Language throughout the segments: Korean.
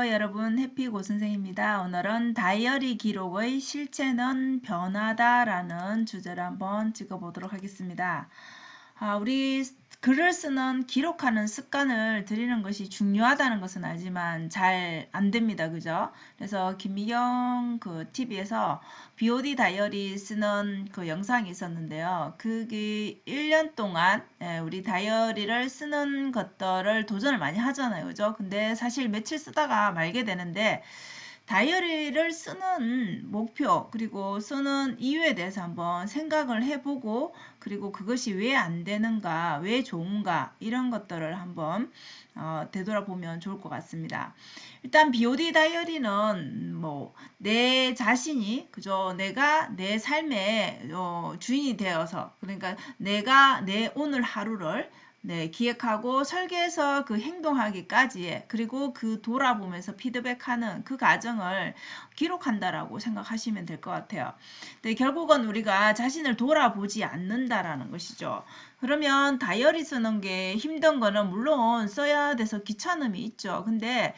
여러분, 해피고 선생입니다. 오늘은 다이어리 기록의 실체는 변화다라는 주제를 한번 찍어보도록 하겠습니다. 우리 글을 쓰는 기록하는 습관을 들이는 것이 중요하다는 것은 알지만 잘 안 됩니다. 그죠? 그래서 김미경 TV에서 BOD 다이어리 쓰는 그 영상이 있었는데요. 그게 1년 동안 우리 다이어리를 쓰는 것들을 도전을 많이 하잖아요. 그죠? 근데 사실 며칠 쓰다가 말게 되는데 다이어리를 쓰는 목표 그리고 쓰는 이유에 대해서 한번 생각을 해보고 그리고 그것이 왜 안 되는가 왜 좋은가 이런 것들을 한번 되돌아보면 좋을 것 같습니다. 일단 BOD 다이어리는 뭐 내 자신이 그죠 내가 내 삶의 주인이 되어서 그러니까 내가 내 오늘 하루를 기획하고 설계해서 그 행동하기까지의 그리고 그 돌아보면서 피드백하는 그 과정을 기록한다라고 생각하시면 될 것 같아요. 근데 결국은 우리가 자신을 돌아보지 않는다라는 것이죠. 그러면 다이어리 쓰는 게 힘든 거는 물론 써야 돼서 귀찮음이 있죠. 근데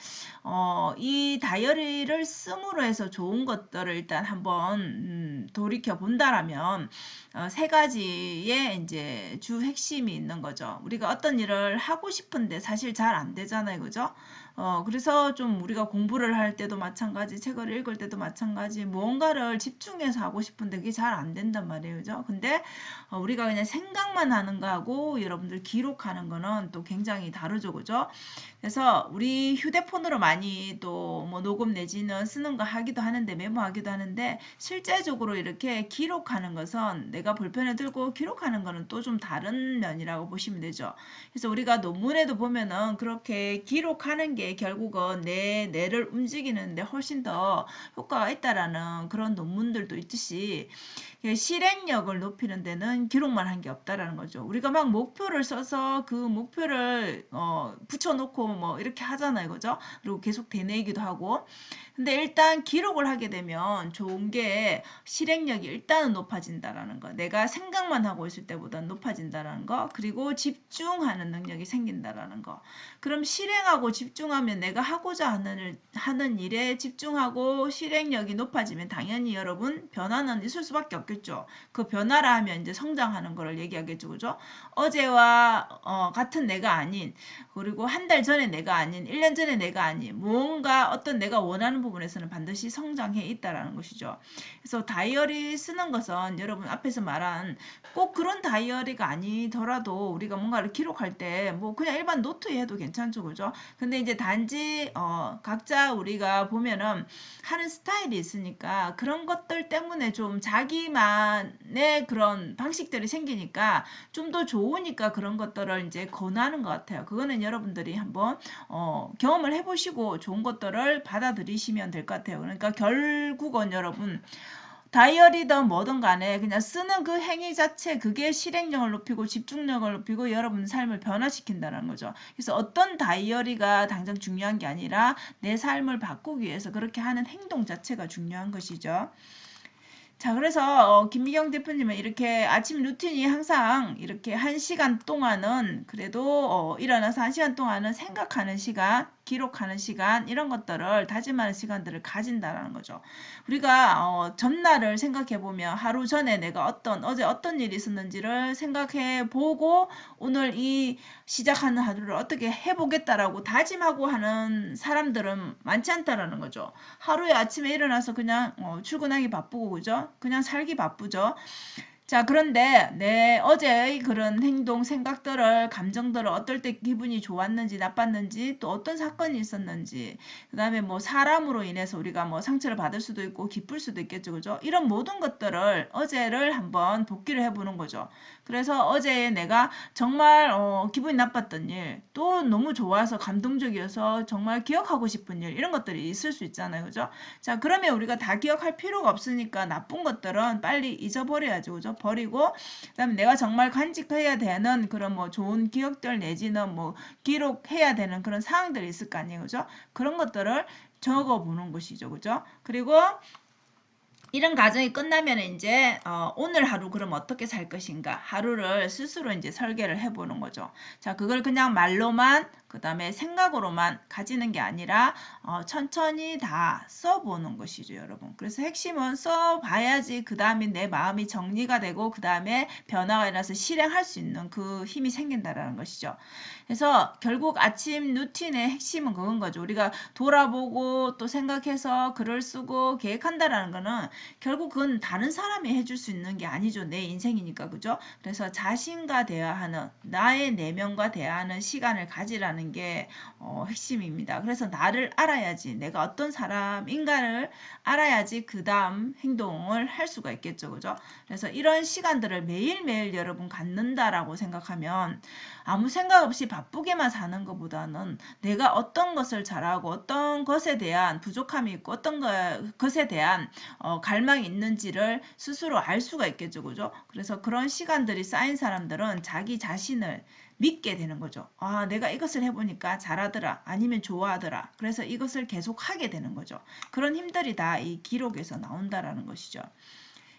이 다이어리를 씀으로 해서 좋은 것들을 일단 한번 돌이켜 본다라면 세 가지의 이제 주 핵심이 있는 거죠. 우리가 어떤 일을 하고 싶은데 사실 잘 안 되잖아요. 그죠? 그래서 좀 우리가 공부를 할 때도 마찬가지, 책을 읽을 때도 마찬가지, 무언가를 집중해서 하고 싶은데 그게 잘 안 된단 말이에요. 그죠? 근데 우리가 그냥 생각만 하는 거하고 여러분들 기록하는 거는 또 굉장히 다르죠. 그죠? 그래서 우리 휴대폰으로 많이 또 뭐 녹음 내지는 쓰는 거 하기도 하는데 메모하기도 하는데 실제적으로 이렇게 기록하는 것은 내가 볼펜을 들고 기록하는 거는 또 좀 다른 면이라고 보시면 되죠. 그래서 우리가 논문에도 보면은 그렇게 기록하는 게 결국은 뇌를 움직이는데 훨씬 더 효과가 있다라는 그런 논문들도 있듯이 실행력을 높이는 데는 기록만 한 게 없다라는 거죠. 우리가 막 목표를 써서 그 목표를 붙여놓고 뭐 이렇게 하잖아요. 그죠? 그리고 계속 되뇌기도 하고. 근데 일단 기록을 하게 되면 좋은 게 실행력이 일단은 높아진다라는 거. 내가 생각만 하고 있을 때보다 높아진다라는 거. 그리고 집중하는 능력이 생긴다라는 거. 그럼 실행하고 집중하면 내가 하고자 하는 일에 집중하고 실행력이 높아지면 당연히 여러분 변화는 있을 수밖에 없겠죠. 그 변화라 하면 이제 성장하는 거를 얘기하겠죠. 그죠? 어제와 같은 내가 아닌 그리고 한 달 전에 내가 아닌 1년 전에 내가 아닌 무언가 어떤 내가 원하는 부분에서는 반드시 성장해 있다라는 것이죠. 그래서 다이어리 쓰는 것은 여러분 앞에서 말한 꼭 그런 다이어리가 아니더라도 우리가 뭔가를 기록할 때 뭐 그냥 일반 노트에 해도 괜찮죠. 그죠? 근데 이제 단지 각자 우리가 보면은 하는 스타일이 있으니까 그런 것들 때문에 좀 자기만의 그런 방식들이 생기니까 좀 더 좋으니까 그런 것들을 이제 권하는 것 같아요. 그거는 여러분들이 한번 경험을 해보시고 좋은 것들을 받아들이시면 될 것 같아요. 그러니까 결국은 여러분 다이어리든 뭐든 간에 그냥 쓰는 그 행위 자체 그게 실행력을 높이고 집중력을 높이고 여러분 삶을 변화시킨다는 거죠. 그래서 어떤 다이어리가 당장 중요한 게 아니라 내 삶을 바꾸기 위해서 그렇게 하는 행동 자체가 중요한 것이죠. 자, 그래서 김미경 대표님은 이렇게 아침 루틴이 항상 이렇게 1시간 동안은 그래도 일어나서 1시간 동안은 생각하는 시간, 기록하는 시간 이런 것들을 다짐하는 시간들을 가진다라는 거죠. 우리가 전날을 생각해 보면 하루 전에 내가 어제 어떤 일이 있었는지를 생각해 보고 오늘 이 시작하는 하루를 어떻게 해보겠다라고 다짐하고 하는 사람들은 많지 않다라는 거죠. 하루에 아침에 일어나서 그냥 출근하기 바쁘고 그죠? 그냥 살기 바쁘죠. 자, 그런데 내 어제의 그런 행동, 생각들을, 감정들을 어떨 때 기분이 좋았는지, 나빴는지, 또 어떤 사건이 있었는지, 그 다음에 뭐 사람으로 인해서 우리가 뭐 상처를 받을 수도 있고, 기쁠 수도 있겠죠. 그죠? 이런 모든 것들을 어제를 한번 복기를 해보는 거죠. 그래서 어제 내가 정말 기분이 나빴던 일, 또 너무 좋아서 감동적이어서 정말 기억하고 싶은 일, 이런 것들이 있을 수 있잖아요. 그죠? 자, 그러면 우리가 다 기억할 필요가 없으니까 나쁜 것들은 빨리 잊어버려야죠. 그죠? 버리고 그다음에 내가 정말 간직해야 되는 그런 뭐 좋은 기억들 내지는 뭐 기록해야 되는 그런 사항들이 있을 거 아니에요. 그죠? 그런 것들을 적어 보는 것이죠. 그죠? 그리고 이런 과정이 끝나면 이제 오늘 하루 그럼 어떻게 살 것인가 하루를 스스로 이제 설계를 해보는 거죠. 자, 그걸 그냥 말로만 그 다음에 생각으로만 가지는 게 아니라 천천히 다 써보는 것이죠, 여러분. 그래서 핵심은 써봐야지 그 다음에 내 마음이 정리가 되고 그 다음에 변화가 일어나서 실행할 수 있는 그 힘이 생긴다라는 것이죠. 그래서 결국 아침 루틴의 핵심은 그건 거죠. 우리가 돌아보고 또 생각해서 글을 쓰고 계획한다라는 거는 결국 그건 다른 사람이 해줄 수 있는 게 아니죠. 내 인생이니까, 그죠? 그래서 자신과 대화하는, 나의 내면과 대화하는 시간을 가지라는 게 핵심입니다. 그래서 나를 알아야지, 내가 어떤 사람인가를 알아야지 그 다음 행동을 할 수가 있겠죠, 그죠? 그래서 이런 시간들을 매일매일 여러분 갖는다라고 생각하면 아무 생각 없이 바쁘게만 사는 것보다는 내가 어떤 것을 잘하고 어떤 것에 대한 부족함이 있고 어떤 것에 대한 갈망이 있는지를 스스로 알 수가 있겠죠, 그죠? 그래서 그런 시간들이 쌓인 사람들은 자기 자신을 믿게 되는 거죠. 아, 내가 이것을 해보니까 잘하더라. 아니면 좋아하더라. 그래서 이것을 계속 하게 되는 거죠. 그런 힘들이 다 이 기록에서 나온다라는 것이죠.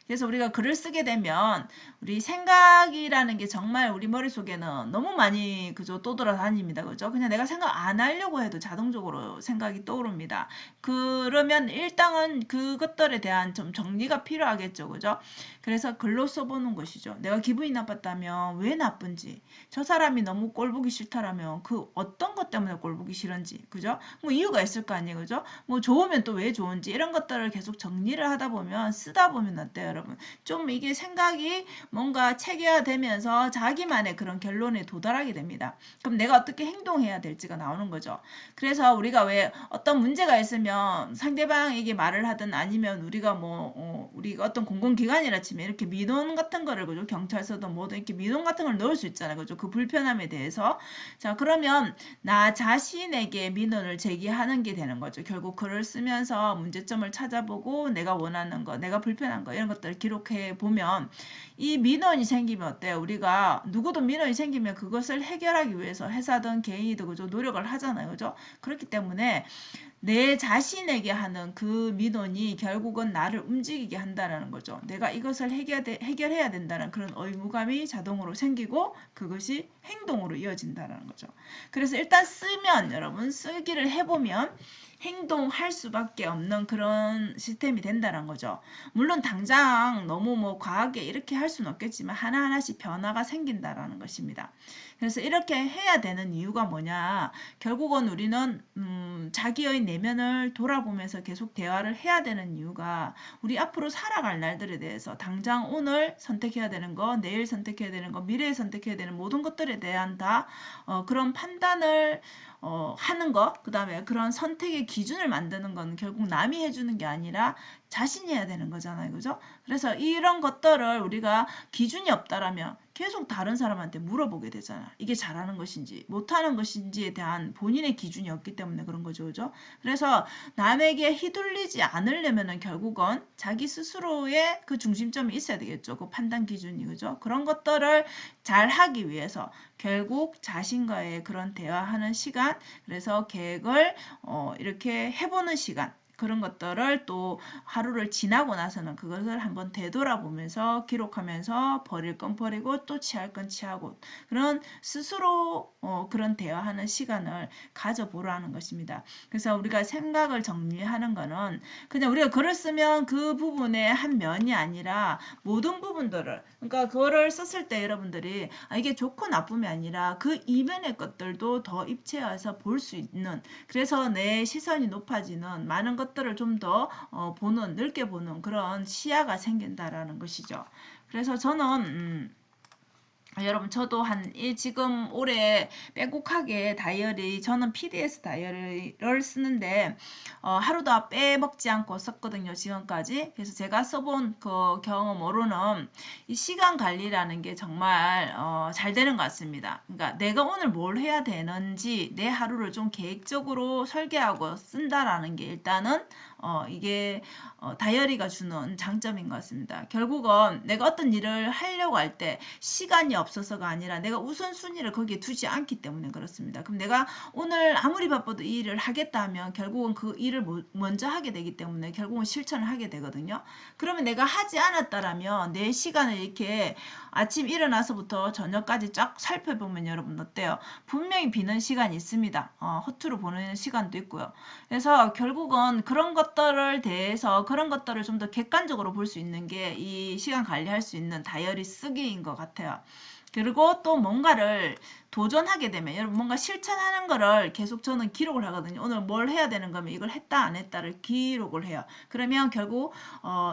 그래서 우리가 글을 쓰게 되면 우리 생각이라는 게 정말 우리 머릿속에는 너무 많이 그저 떠돌아다닙니다. 그죠? 그냥 내가 생각 안 하려고 해도 자동적으로 생각이 떠오릅니다. 그러면 일단은 그것들에 대한 좀 정리가 필요하겠죠. 그죠? 그래서 글로 써보는 것이죠. 내가 기분이 나빴다면 왜 나쁜지, 저 사람이 너무 꼴보기 싫다라면 그 어떤 것 때문에 꼴보기 싫은지, 그죠? 뭐 이유가 있을 거 아니에요. 그죠? 뭐 좋으면 또 왜 좋은지 이런 것들을 계속 정리를 하다 보면 쓰다 보면 어때요, 여러분? 좀 이게 생각이 뭔가 체계화되면서 자기만의 그런 결론에 도달하게 됩니다. 그럼 내가 어떻게 행동해야 될지가 나오는 거죠. 그래서 우리가 왜 어떤 문제가 있으면 상대방에게 말을 하든 아니면 우리가 우리가 어떤 공공기관이라 치면 이렇게 민원 같은 거를 그죠? 경찰서도 뭐든 이렇게 민원 같은 걸 넣을 수 있잖아요. 그죠? 그 불편함에 대해서. 자, 그러면 나 자신에게 민원을 제기하는 게 되는 거죠. 결국 글을 쓰면서 문제점을 찾아보고 내가 원하는 거, 내가 불편한 거 이런 것들을 기록해 보면 이 민원이 생기면 어때요? 우리가 누구도 민원이 생기면 그것을 해결하기 위해서 회사든 개인이든 그죠? 노력을 하잖아요. 그죠? 그렇기 때문에 내 자신에게 하는 그 민원이 결국은 나를 움직이게 한다는 거죠. 내가 이것을 해결해야 된다는 그런 의무감이 자동으로 생기고 그것이 행동으로 이어진다는 거죠. 그래서 일단 쓰면 여러분 쓰기를 해보면 행동할 수밖에 없는 그런 시스템이 된다는 거죠. 물론 당장 너무 과하게 이렇게 할 수는 없겠지만 하나하나씩 변화가 생긴다라는 것입니다. 그래서 이렇게 해야 되는 이유가 뭐냐? 결국은 우리는 자기의 내면을 돌아보면서 계속 대화를 해야 되는 이유가 우리 앞으로 살아갈 날들에 대해서 당장 오늘 선택해야 되는 거, 내일 선택해야 되는 거, 미래에 선택해야 되는 모든 것들에 대한 다 그런 판단을 하는 것, 그 다음에 그런 선택의 기준을 만드는 건 결국 남이 해주는 게 아니라 자신이 해야 되는 거잖아요. 그죠? 그래서 이런 것들을 우리가 기준이 없다라면 계속 다른 사람한테 물어보게 되잖아. 이게 잘하는 것인지 못하는 것인지에 대한 본인의 기준이 없기 때문에 그런 거죠. 그죠? 그래서 남에게 휘둘리지 않으려면은 결국은 자기 스스로의 그 중심점이 있어야 되겠죠. 그 판단 기준이. 그죠? 그런 것들을 잘 하기 위해서 결국 자신과의 그런 대화하는 시간, 그래서 계획을 이렇게 해보는 시간, 그런 것들을 또 하루를 지나고 나서는 그것을 한번 되돌아보면서 기록하면서 버릴 건 버리고 또 취할 건 취하고 그런 스스로 그런 대화하는 시간을 가져보라는 것입니다. 그래서 우리가 생각을 정리하는 거는 그냥 우리가 글을 쓰면 그 부분의 한 면이 아니라 모든 부분들을, 그러니까 그거를 썼을 때 여러분들이 이게 좋고 나쁨이 아니라 그 이면의 것들도 더 입체해서 볼 수 있는, 그래서 내 시선이 높아지는 많은 것들을 좀 더 보는, 넓게 보는 그런 시야가 생긴다라는 것이죠. 그래서 저는 여러분 저도 지금 올해 빼곡하게 다이어리, 저는 PDS 다이어리를 쓰는데 하루도 빼먹지 않고 썼거든요, 지금까지. 그래서 제가 써본 그 경험으로는 이 시간 관리라는 게 정말 잘 되는 것 같습니다. 그러니까 내가 오늘 뭘 해야 되는지 내 하루를 좀 계획적으로 설계하고 쓴다라는 게 일단은 이게 다이어리가 주는 장점인 것 같습니다. 결국은 내가 어떤 일을 하려고 할 때 시간이 없어서가 아니라 내가 우선순위를 거기에 두지 않기 때문에 그렇습니다. 그럼 내가 오늘 아무리 바빠도 이 일을 하겠다 하면 결국은 그 일을 먼저 하게 되기 때문에 결국은 실천을 하게 되거든요. 그러면 내가 하지 않았다라면 내 시간을 이렇게 아침 일어나서부터 저녁까지 쫙 살펴보면 여러분 어때요? 분명히 비는 시간이 있습니다. 허투루 보내는 시간도 있고요. 그래서 결국은 그런 것들을 대해서 그런 것들을 좀 더 객관적으로 볼 수 있는 게 이 시간 관리할 수 있는 다이어리 쓰기인 것 같아요. 그리고 또 뭔가를 도전하게 되면 여러분 뭔가 실천하는 거를 계속 저는 기록을 하거든요. 오늘 뭘 해야 되는 거면 이걸 했다 안 했다를 기록을 해요. 그러면 결국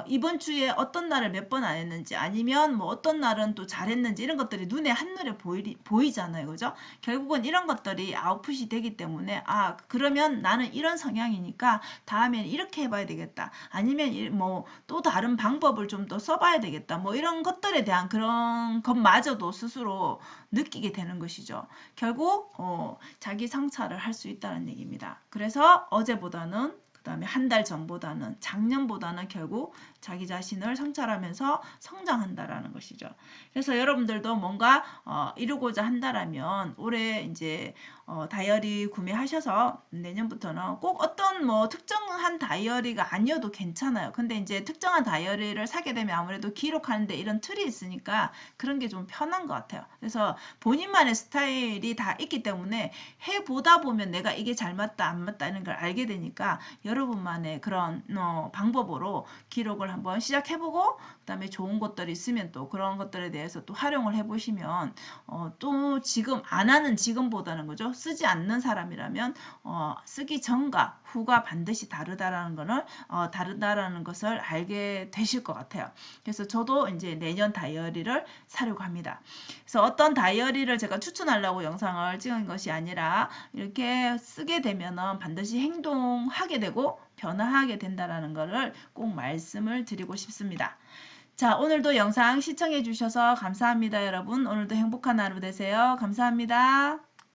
이번 주에 어떤 날을 몇 번 안 했는지 아니면 뭐 어떤 날은 또 잘했는지 이런 것들이 눈에 한눈에 보이잖아요. 그죠? 결국은 이런 것들이 아웃풋이 되기 때문에 그러면 나는 이런 성향이니까 다음엔 이렇게 해봐야 되겠다. 아니면 뭐 또 다른 방법을 좀 더 써봐야 되겠다. 뭐 이런 것들에 대한 그런 것마저도 스스로 느끼게 되는 것이죠. 결국 자기 성찰을 할 수 있다는 얘기입니다. 그래서 어제보다는 그 다음에 한 달 전보다는 작년보다는 결국 자기 자신을 성찰하면서 성장한다라는 것이죠. 그래서 여러분들도 뭔가 이루고자 한다라면 올해 이제 다이어리 구매하셔서 내년부터는 꼭 어떤 뭐 특정한 다이어리가 아니어도 괜찮아요. 근데 이제 특정한 다이어리를 사게 되면 아무래도 기록하는데 이런 틀이 있으니까 그런 게 좀 편한 것 같아요. 그래서 본인만의 스타일이 다 있기 때문에 해보다 보면 내가 이게 잘 맞다 안 맞다 이런 걸 알게 되니까 여러분만의 그런 방법으로 기록을 한번 시작해보고 그 다음에 좋은 것들이 있으면 또 그런 것들에 대해서 또 활용을 해보시면 또 지금 안 하는 지금보다는 그죠? 쓰지 않는 사람이라면 쓰기 전과 후가 반드시 다르다라는 것을 알게 되실 것 같아요. 그래서 저도 이제 내년 다이어리를 사려고 합니다. 그래서 어떤 다이어리를 제가 추천하려고 영상을 찍은 것이 아니라 이렇게 쓰게 되면은 반드시 행동하게 되고 변화하게 된다라는 것을 꼭 말씀을 드리고 싶습니다. 자, 오늘도 영상 시청해 주셔서 감사합니다, 여러분. 오늘도 행복한 하루 되세요. 감사합니다.